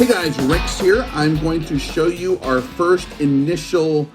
Hey guys, Rex here. I'm going to show you our first initial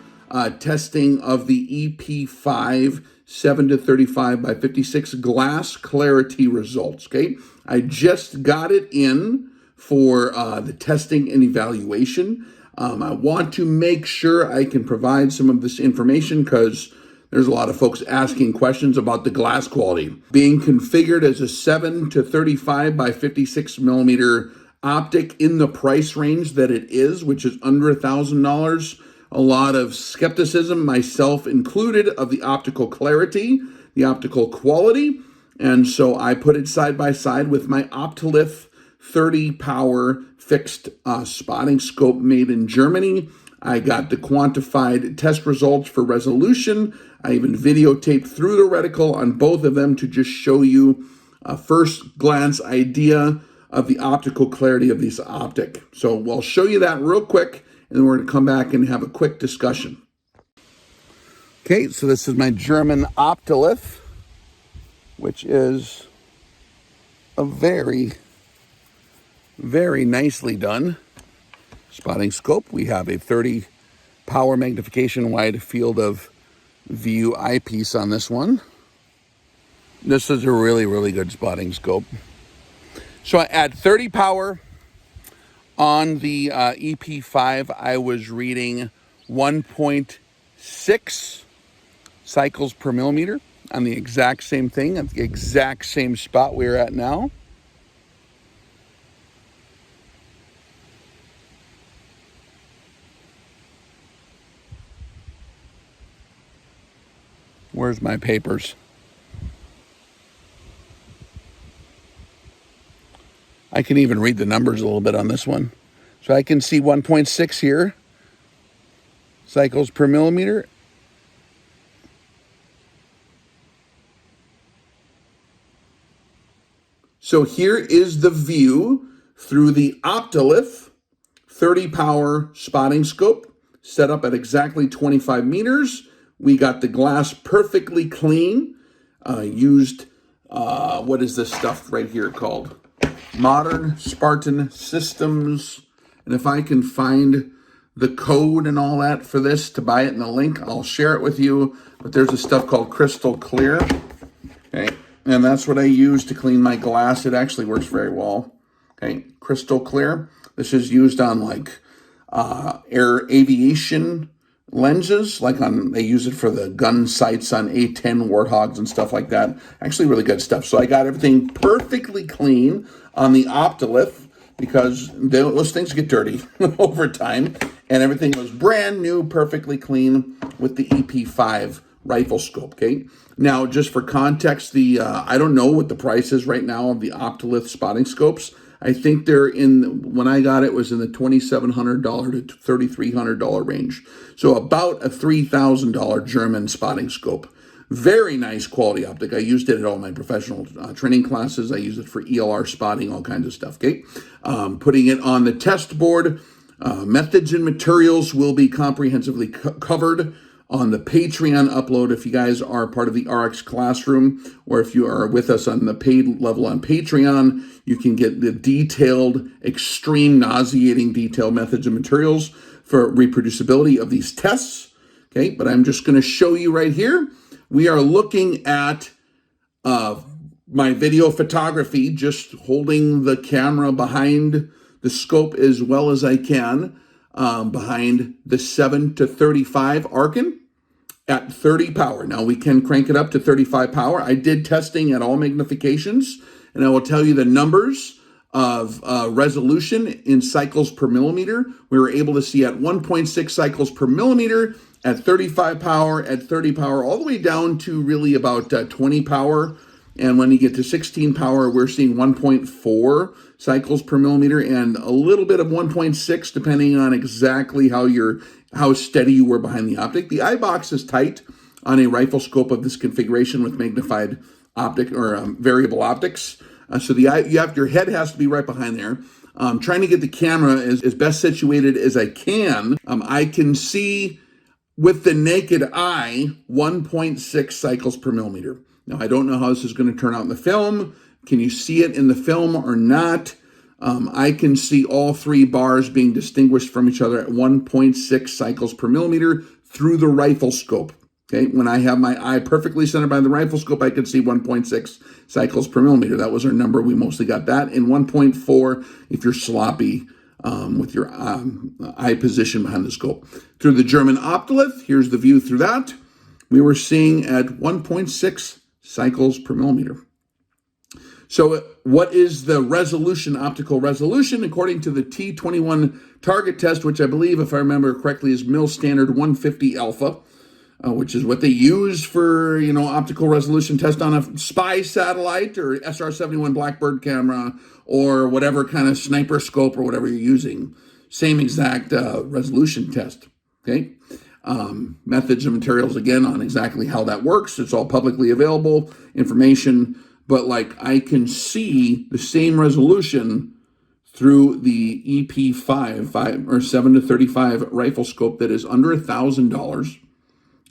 testing of the EP-5 7-35x56 glass clarity results, okay? I just got it in for the testing and evaluation. I want to make sure I can provide some of this information because there's a lot of folks asking questions about the glass quality. Being configured as a 7-35x56 millimeter optic in the price range that it is, which is under $1,000. A lot of skepticism, myself included, of the optical clarity, the optical quality. And so I put it side by side with my Optilith 30 power fixed spotting scope made in Germany. I got the quantified test results for resolution. I even videotaped through the reticle on both of them to just show you a first glance idea of the optical clarity of these optic. So we'll show you that real quick, and then we're going to come back and have a quick discussion. Okay, so this is my German Optilith, which is a very, very nicely done spotting scope. We have a 30 power magnification wide field of view eyepiece on this one. This is a really, really good spotting scope. So I add 30 power on the EP-5. I was reading 1.6 cycles per millimeter on the exact same thing, at the exact same spot we're at now. Where's my papers? I can even read the numbers a little bit on this one. So I can see 1.6 here, cycles per millimeter. So here is the view through the Optilith 30 power spotting scope, set up at exactly 25 meters. We got the glass perfectly clean, used, what is this stuff right here called? Modern Spartan Systems. And if I can find the code and all that for this to buy it in the link, I'll share it with you. But there's a stuff called Crystal Clear. Okay, and that's what I use to clean my glass. It actually works very well. Okay, Crystal Clear. This is used on like air aviation lenses, like they use it for the gun sights on A-10 Warthogs and stuff like that. Actually really good stuff. So I got everything perfectly clean on the Optilith because those things get dirty over time, and everything was brand new, perfectly clean with the EP-5 rifle scope. Okay, now just for context, I don't know what the price is right now of the Optilith spotting scopes. I think they're when I got it, was in the $2,700 to $3,300 range. So about a $3,000 German spotting scope. Very nice quality optic. I used it at all my professional training classes. I use it for ELR spotting, all kinds of stuff, okay? Putting it on the test board. Methods and materials will be comprehensively covered on the Patreon upload. If you guys are part of the RX Classroom, or if you are with us on the paid level on Patreon, you can get the detailed, extreme, nauseating detailed methods and materials for reproducibility of these tests. Okay, but I'm just going to show you right here. We are looking at my video photography, just holding the camera behind the scope as well as I can, behind the 7-35 Arken at 30 power. Now we can crank it up to 35 power. I did testing at all magnifications, and I will tell you the numbers of resolution in cycles per millimeter. We were able to see at 1.6 cycles per millimeter, at 35 power, at 30 power, all the way down to really about 20 power. And when you get to 16 power, we're seeing 1.4 cycles per millimeter and a little bit of 1.6, depending on exactly how steady you were behind the optic. The eye box is tight on a rifle scope of this configuration with magnified optic or variable optics. So your head has to be right behind there. Trying to get the camera as best situated as I can. I can see with the naked eye 1.6 cycles per millimeter. Now, I don't know how this is going to turn out in the film. Can you see it in the film or not? I can see all three bars being distinguished from each other at 1.6 cycles per millimeter through the rifle scope. Okay, when I have my eye perfectly centered by the rifle scope, I can see 1.6 cycles per millimeter. That was our number. We mostly got that. And 1.4 if you're sloppy with your eye position behind the scope. Through the German optolith, here's the view through that. We were seeing at 1.6 cycles per millimeter. So what is the resolution, optical resolution? According to the T21 target test, which I believe, if I remember correctly, is mil standard 150 alpha, which is what they use for, optical resolution test on a spy satellite or SR-71 Blackbird camera or whatever kind of sniper scope or whatever you're using. Same exact resolution test, okay? Methods and materials, again, on exactly how that works. It's all publicly available information. But I can see the same resolution through the EP-5 or 7-35 rifle scope that is under $1,000.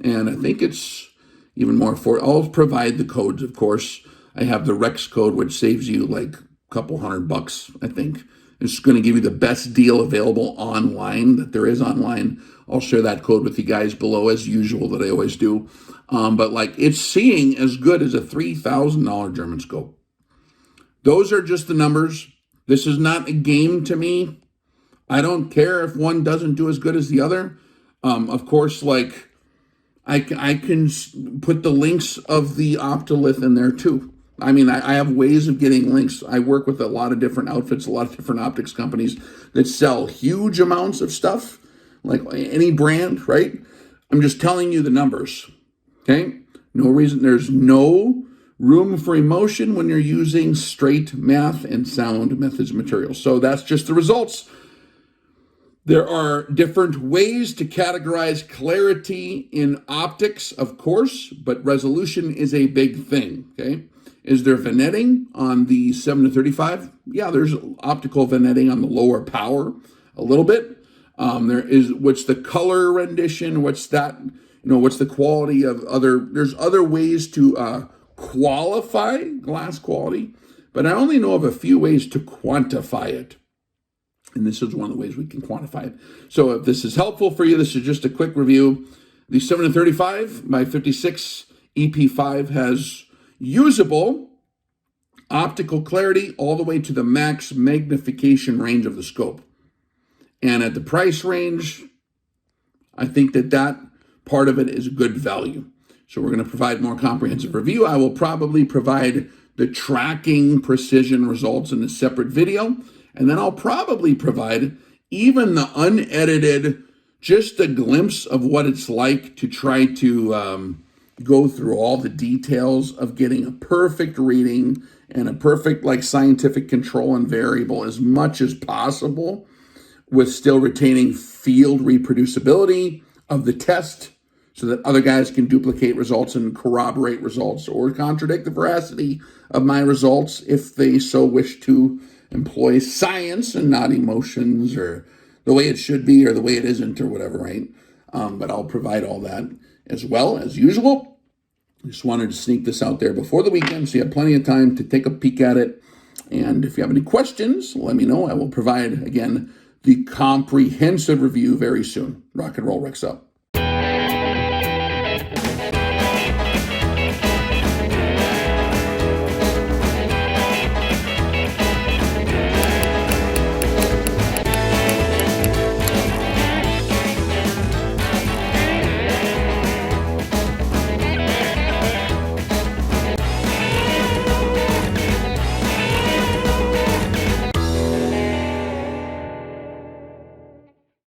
And I think it's even more I'll provide the codes, of course. I have the Rex code, which saves you a couple $100, I think. It's going to give you the best deal available online that there is online. I'll share that code with you guys below as usual that I always do. But it's seeing as good as a $3,000 German scope. Those are just the numbers. This is not a game to me. I don't care if one doesn't do as good as the other. Of course, I can put the links of the optolith in there too. I mean, I have ways of getting links. I work with a lot of different outfits, a lot of different optics companies that sell huge amounts of stuff, like any brand, right? I'm just telling you the numbers, okay? No reason, there's no room for emotion when you're using straight math and sound methods and materials. So that's just the results. There are different ways to categorize clarity in optics, of course, but resolution is a big thing, okay? Is there vignetting on the 7-35? Yeah, there's optical vignetting on the lower power a little bit. What's the color rendition? What's that, what's the quality of there's other ways to qualify glass quality, but I only know of a few ways to quantify it. And this is one of the ways we can quantify it. So if this is helpful for you, this is just a quick review. The 7-35x56 EP-5 has usable optical clarity all the way to the max magnification range of the scope. And at the price range, I think that part of it is good value. So we're going to provide more comprehensive review. I will probably provide the tracking precision results in a separate video. And then I'll probably provide even the unedited, just a glimpse of what it's like to try to go through all the details of getting a perfect reading and a perfect scientific control and variable as much as possible with still retaining field reproducibility of the test so that other guys can duplicate results and corroborate results or contradict the veracity of my results if they so wish to employ science and not emotions or the way it should be or the way it isn't or whatever, right? But I'll provide all that as well as usual. Just wanted to sneak this out there before the weekend so you have plenty of time to take a peek at it. And if you have any questions, let me know. I will provide, again, the comprehensive review very soon. Rock and roll, Rex up.